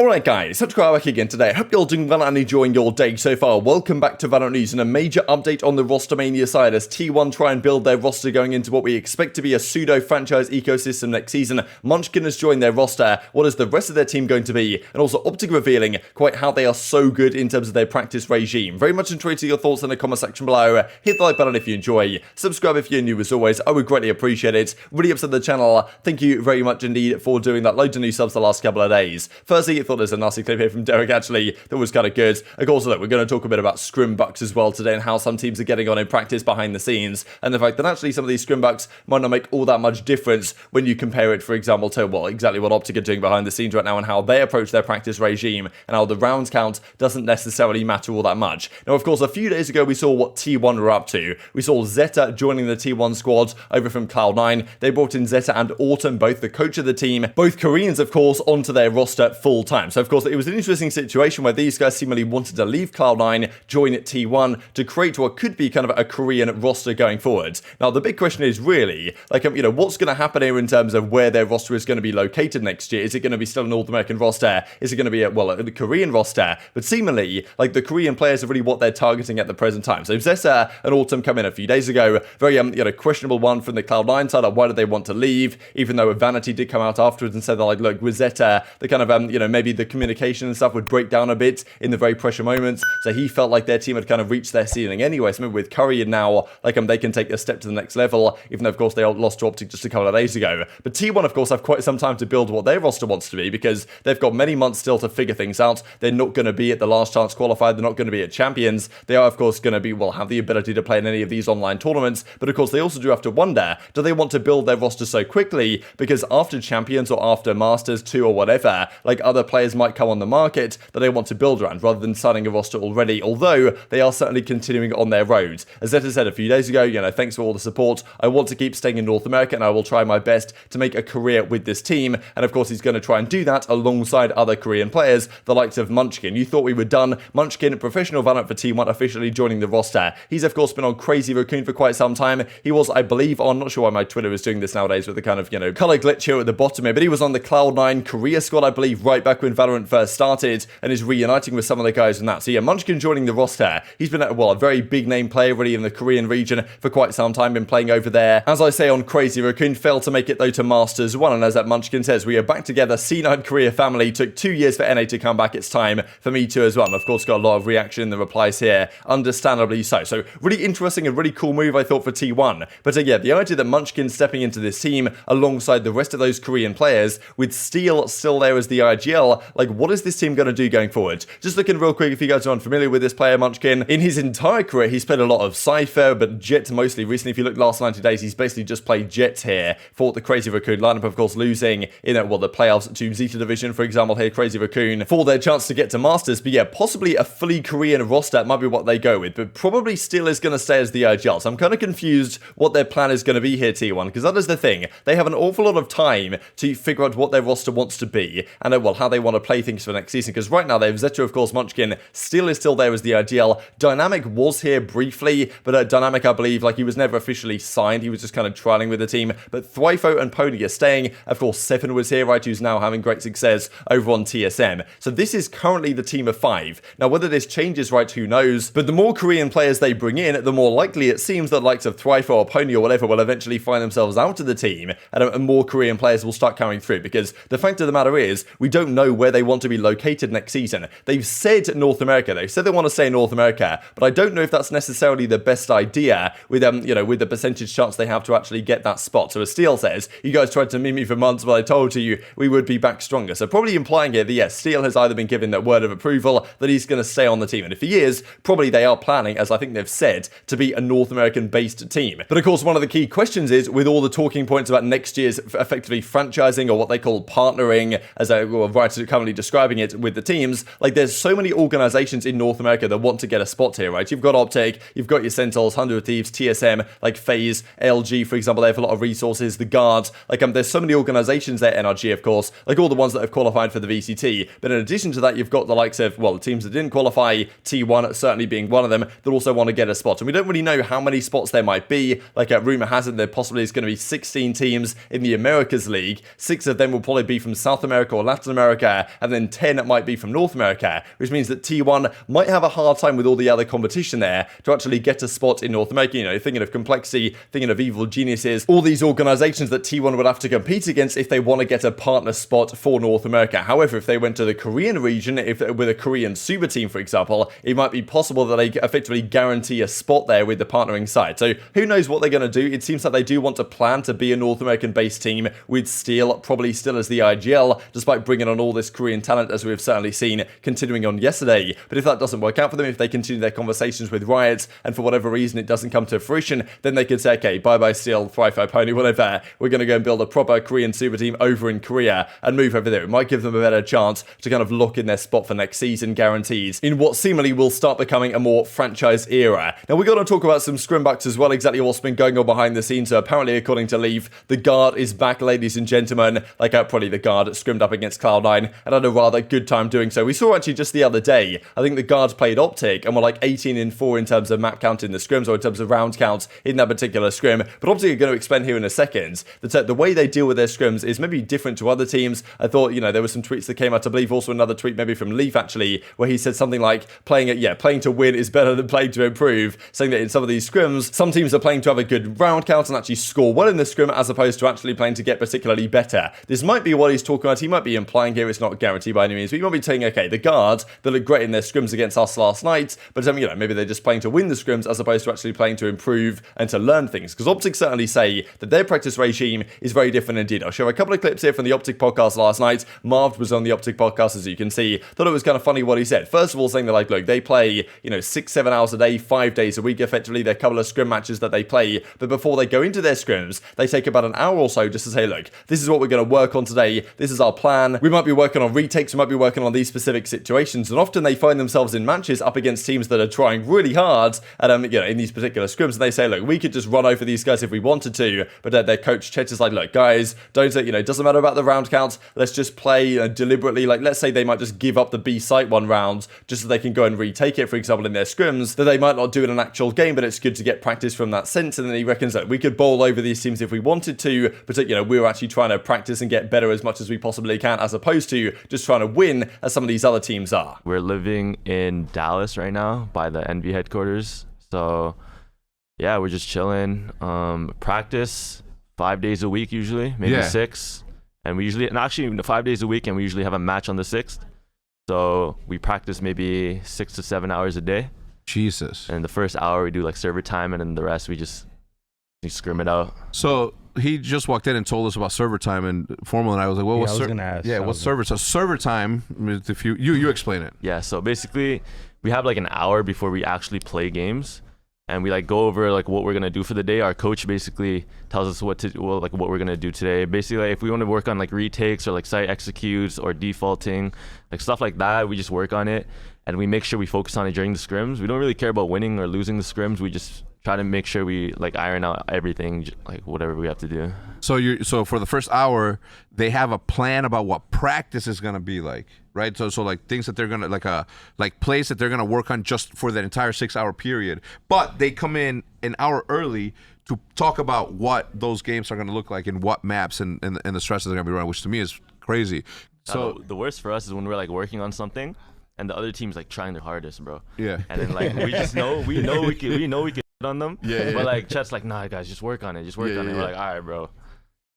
Alright guys, TacticalRab back again today. I hope you're all doing well and enjoying your day so far. Welcome back to VALORANT News and a major update on the rostermania side as T1 try and build their roster going into what we expect to be a pseudo-franchise ecosystem next season. Munchkin has joined their roster. What is the rest of their team going to be? And also OpTic revealing quite how they are so good in terms of their practice regime. Very much interested your thoughts in the comment section below. Hit the like button if you enjoy. Subscribe if you're new as always. I would greatly appreciate it. Really upset the channel. Thank you very much indeed for doing that. Loads of new subs the last couple of days. Firstly, I thought there's a nasty clip here from Derek actually that was kind of good. Of course, look, we're going to talk a bit about scrim bucks as well today and how some teams are getting on in practice behind the scenes and the fact that actually some of these scrim bucks might not make all that much difference when you compare it, for example, to, well, exactly what OpTic are doing behind the scenes right now and how they approach their practice regime and how the rounds count doesn't necessarily matter all that much. Now, of course, a few days ago, we saw what T1 were up to. We saw Zeta joining the T1 squad over from Cloud9. They brought in Zeta and Autumn, both the coach of the team, both Koreans, of course, onto their roster full time. So, of course, it was an interesting situation where these guys seemingly wanted to leave Cloud9, join at T1 to create what could be kind of a Korean roster going forward. Now, the big question is really, like, what's going to happen here in terms of where their roster is going to be located next year? Is it going to be still a North American roster? Is it going to be a Korean roster? But seemingly, like, the Korean players are really what they're targeting at the present time. So Zeta and Autumn come in a few days ago. Very, questionable one from the Cloud9 side. Like, why did they want to leave? Even though Vanity did come out afterwards and said that, like, look, with Zeta, the kind of, maybe the communication and stuff would break down a bit in the very pressure moments. So he felt like their team had kind of reached their ceiling anyway. So maybe with Curry and now, like, they can take a step to the next level, even though, of course, they lost to OpTic just a couple of days ago. But T1, of course, have quite some time to build what their roster wants to be because they've got many months still to figure things out. They're not going to be at the last chance qualified. They're not going to be at champions. They are, of course, going to be, have the ability to play in any of these online tournaments. But, of course, they also do have to wonder, do they want to build their roster so quickly? Because after champions or after Masters 2 or whatever, like, other players might come on the market that they want to build around rather than signing a roster already, although they are certainly continuing on their road. As Zeta said a few days ago, thanks for all the support. I want to keep staying in North America and I will try my best to make a career with this team. And of course, he's going to try and do that alongside other Korean players, the likes of Munchkin. You thought we were done. Munchkin, professional VALORANT for T1, officially joining the roster. He's of course been on Crazy Raccoon for quite some time. He was, I believe, on, not sure why my Twitter is doing this nowadays with the kind of, color glitch here at the bottom here, but he was on the Cloud9 Korea squad, I believe, right back when VALORANT first started and is reuniting with some of the guys in that. So yeah, Munchkin joining the roster. He's been a very big name player really in the Korean region for quite some time, been playing over there. As I say, on Crazy Raccoon, failed to make it though to Masters 1, and as that Munchkin says, we are back together, cNed Korea family, took 2 years for NA to come back, it's time for me too as well. And of course got a lot of reaction in the replies here, understandably so. So really interesting and really cool move I thought for T1. But yeah, the idea that Munchkin stepping into this team alongside the rest of those Korean players, with Steel still there as the IGL, like what is this team going to do going forward? Just looking real quick, if you guys are unfamiliar with this player, Munchkin, in his entire career, he's played a lot of Cypher, but Jet mostly recently. If you look last 90 days, he's basically just played Jet here, fought the Crazy Raccoon lineup, of course, losing in the playoffs to Zeta Division, for example, here, Crazy Raccoon, for their chance to get to Masters. But yeah, possibly a fully Korean roster might be what they go with, but probably still is going to stay as the IGL. So I'm kind of confused what their plan is going to be here, T1, because that is the thing. They have an awful lot of time to figure out what their roster wants to be and, how they want to play things for next season, because right now they have Zeta, of course, Munchkin still is still there as the IGL. Dynamic was here briefly, but Dynamic, I believe, like, he was never officially signed. He was just kind of trialing with the team. But Thryfo and Pony are staying. Of course, Seven was here, right, who's now having great success over on TSM. So this is currently the team of 5. Now, whether this changes, right, who knows? But the more Korean players they bring in, the more likely it seems that likes of Thryfo or Pony or whatever will eventually find themselves out of the team, and more Korean players will start coming through. Because the fact of the matter is, we don't know where they want to be located next season. They've said North America. They've said they want to stay in North America, but I don't know if that's necessarily the best idea with with the percentage chance they have to actually get that spot. So as Steel says, you guys tried to meme me for months, but I told you we would be back stronger. So probably implying here that yes, Steel has either been given that word of approval that he's going to stay on the team, and if he is, probably they are planning, as I think they've said, to be a North American based team. But of course, one of the key questions is, with all the talking points about next year's effectively franchising, or what they call partnering, as a writer currently describing it with the teams, like there's so many organizations in North America that want to get a spot here, right? You've got OpTic, you've got your Sentinels, 100 Thieves, TSM, like FaZe, LG, for example, they have a lot of resources, the Guards, like there's so many organizations there, NRG, of course, like all the ones that have qualified for the VCT, but in addition to that, you've got the likes of, the teams that didn't qualify, T1 certainly being one of them, that also want to get a spot, and we don't really know how many spots there might be. Like rumor has it there possibly is going to be 16 teams in the Americas League, 6 of them will probably be from South America or Latin America, America, and then 10 might be from North America, which means that T1 might have a hard time with all the other competition there to actually get a spot in North America. You know, thinking of Complexity, thinking of Evil Geniuses, all these organizations that T1 would have to compete against if they want to get a partner spot for North America. However, if they went to the Korean region, with a Korean super team, for example, it might be possible that they effectively guarantee a spot there with the partnering side. So who knows what they're going to do? It seems like they do want to plan to be a North American-based team with Steel probably still as the IGL, despite bringing on all this Korean talent, as we've certainly seen continuing on yesterday. But if that doesn't work out for them, if they continue their conversations with Riot, and for whatever reason it doesn't come to fruition, then they could say, okay, bye-bye Steel, Fry Pony, whatever, we're going to go and build a proper Korean super team over in Korea and move over there. It might give them a better chance to kind of lock in their spot for next season, guarantees, in what seemingly will start becoming a more franchise era. Now, we're going to talk about some scrimbacks as well, exactly what's been going on behind the scenes. So apparently, according to Leaf, the guard is back, ladies and gentlemen. Like, probably the guard scrimmed up against Cloud9 and had a rather good time doing so. We saw actually just the other day, I think the guards played OpTic and were like 18-4 in terms of map count in the scrims, or in terms of round counts in that particular scrim. But OpTic are going to explain here in a second that the way they deal with their scrims is maybe different to other teams. I thought, you know, there were some tweets that came out, I believe also another tweet maybe from Leaf actually, where he said something like playing to win is better than playing to improve, saying that in some of these scrims, some teams are playing to have a good round count and actually score well in the scrim, as opposed to actually playing to get particularly better. This might be what he's talking about. He might be implying here, it's not guaranteed by any means, but he might be saying, okay, the guards that look great in their scrims against us last night, but you know, maybe they're just playing to win the scrims as opposed to actually playing to improve and to learn things. Because OpTic certainly say that their practice regime is very different indeed. I'll show a couple of clips here from the OpTic podcast last night. Marv was on the OpTic podcast, as you can see. Thought it was kind of funny what he said. First of all, saying that, like, look, they play, you know, 6-7 hours a day, 5 days a week, effectively. There are a couple of scrim matches that they play, but before they go into their scrims, they take about an hour or so just to say, look, this is what we're going to work on today. This is our plan. We might be working on retakes. We might be working on these specific situations. And often they find themselves in matches up against teams that are trying really hard at, you know, in these particular scrims. And they say, look, we could just run over these guys if we wanted to. But their coach Chet is like, look, guys, don't, you know, it doesn't matter about the round counts. Let's just play deliberately. Like, let's say they might just give up the B site one round just so they can go and retake it, for example, in their scrims, that they might not do in an actual game, but it's good to get practice from that sense. And then he reckons that we could bowl over these teams if we wanted to, but, you know, we're actually trying to practice and get better as much as we possibly can, as opposed to just trying to win as some of these other teams are. We're living in Dallas right now by the NV headquarters. So yeah, we're just chilling. Practice 5 days a week usually, maybe 6. And we usually, and actually 5 days a week, and we usually have a match on the 6th. So we practice maybe 6 to 7 hours a day. Jesus. And the first hour we do like server time, and then the rest we scrim it out. So he just walked in and told us about server time, and Formal and I was like, well, what's server time? Yeah, what's server time? So server time, if you explain it. Yeah, so basically we have like an hour before we actually play games, and we like go over like what we're gonna do for the day. Our coach basically tells us what we're gonna do today. Basically, like, if we want to work on like retakes or like site executes or defaulting, like stuff like that, we just work on it, and we make sure we focus on it during the scrims. We don't really care about winning or losing the scrims. We just try to make sure we like iron out everything, like whatever we have to do. So for the first hour, they have a plan about what practice is gonna be like, right? So like things that they're gonna like plays that they're gonna work on just for that entire 6 hour period. But they come in an hour early to talk about what those games are gonna look like and what maps and the stresses they're gonna be running, which to me is crazy. So the worst for us is when we're like working on something and the other team's like trying their hardest, bro. Yeah. And then like we know we can on them. Yeah. But like Chet's like, nah guys, just work on it. Just work on it. We're like, all right, bro.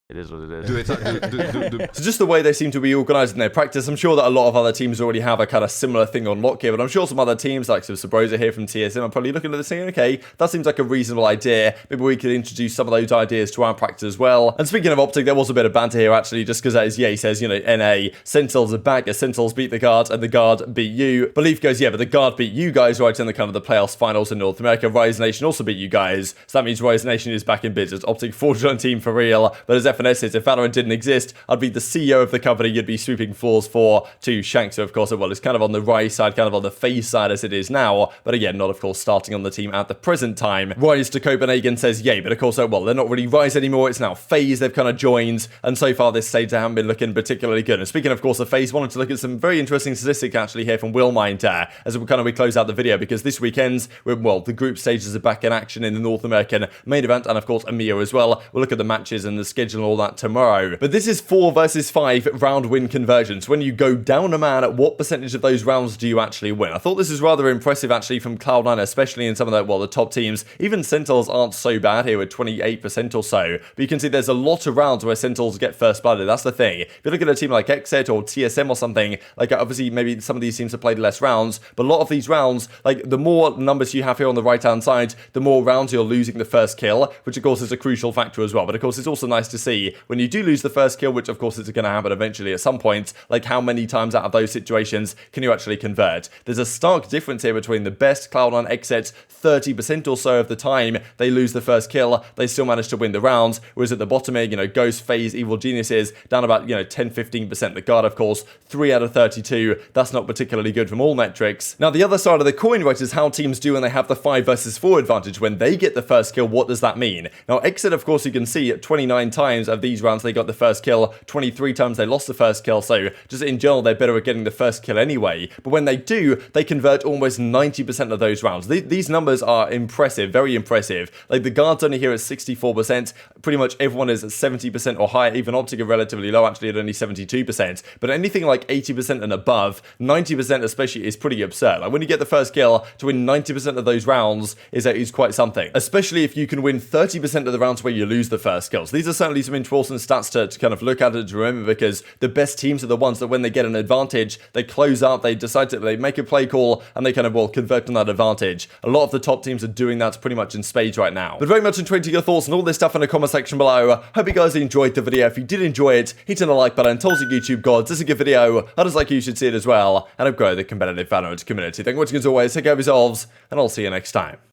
It is what it is. So just the way they seem to be organised in their practice, I'm sure that a lot of other teams already have a kind of similar thing on lock here, but I'm sure some other teams like Sabrosa here from TSM are probably looking at this saying, okay, that seems like a reasonable idea. Maybe we could introduce some of those ideas to our practice as well. And speaking of OpTic, there was a bit of banter here actually, just because as he says, you know, NA, Sentinels are back, as Sentinels beat the guard and the guard beat you. Belief goes, yeah, but the guard beat you guys right in the kind of the playoffs finals in North America. Rise Nation also beat you guys. So that means Rise Nation is back in business. OpTic fraudulent team for real. But as FNS says, if VALORANT didn't exist, I'd be the CEO of the company you'd be sweeping floors for to Shank. So of course, well, it's kind of on the Rise side, kind of on the FaZe side as it is now, but again, not of course starting on the team at the present time. Rise to Copenhagen says yay, but of course, well, they're not really Rise anymore, it's now FaZe, they've kind of joined, and so far this stage they haven't been looking particularly good. And speaking of course of FaZe, wanted to look at some very interesting statistics actually here from WillMind as we close out the video, because this weekend's, well, the group stages are back in action in the North American main event, and of course EMEA as well. We'll look at the matches and the schedule and all that tomorrow. But this is 4 versus 5 round win conversions. When you go down a man, what percentage of those rounds do you actually win? I thought this is rather impressive actually from Cloud9, especially in some of the, well, the top teams. Even Sentinels aren't so bad here with 28% or so. But you can see there's a lot of rounds where Sentinels get first blooded. That's the thing. If you look at a team like xNed or TSM or something, like obviously maybe some of these teams have played less rounds, but a lot of these rounds, like the more numbers you have here on the right hand side, the more rounds you're losing the first kill, which of course is a crucial factor as well. But of course it's also nice to see when you do lose the first kill, which of course is going to happen eventually at some point, like how many times out of those situations can you actually convert. There's a stark difference here between the best Cloud9 xNeds, 30% or so of the time they lose the first kill, they still manage to win the rounds, whereas at the bottom here, you know, Ghost, FaZe, Evil Geniuses, down about, you know, 10-15%. The Guard, of course, 3 out of 32. That's not particularly good from all metrics. Now, the other side of the coin, right, is how teams do when they have the 5 versus 4 advantage. When they get the first kill, what does that mean? Now, xNed, of course, you can see 29 times of these rounds they got the first kill, 23 times they lost the first kill, so just in general, they're better at getting the first kill anyway. But when they do, they convert almost 90% of those rounds. These numbers are impressive, very impressive. Like the Guards only here at 64%, pretty much everyone is at 70% or higher, even OpTic are relatively low, actually at only 72%. But anything like 80% and above, 90% especially, is pretty absurd. Like when you get the first kill, to win 90% of those rounds is quite something. Especially if you can win 30% of the rounds where you lose the first kills. These are certainly some important stats to kind of look at and to remember, because the best teams are the ones that when they get an advantage, they close up, they decide to, they make a play call, and they kind of, well, convert on that advantage. A lot of the top teams are doing that pretty much in spades right now. But very much enjoying your thoughts and all this stuff in the comment section below. Hope you guys enjoyed the video. If you did enjoy it, hit on the like button, tells you YouTube gods, this is a good video. I just like you should see it as well, and I've grown the competitive Valorant community. Thank you for watching as always, take care of yourselves, and I'll see you next time.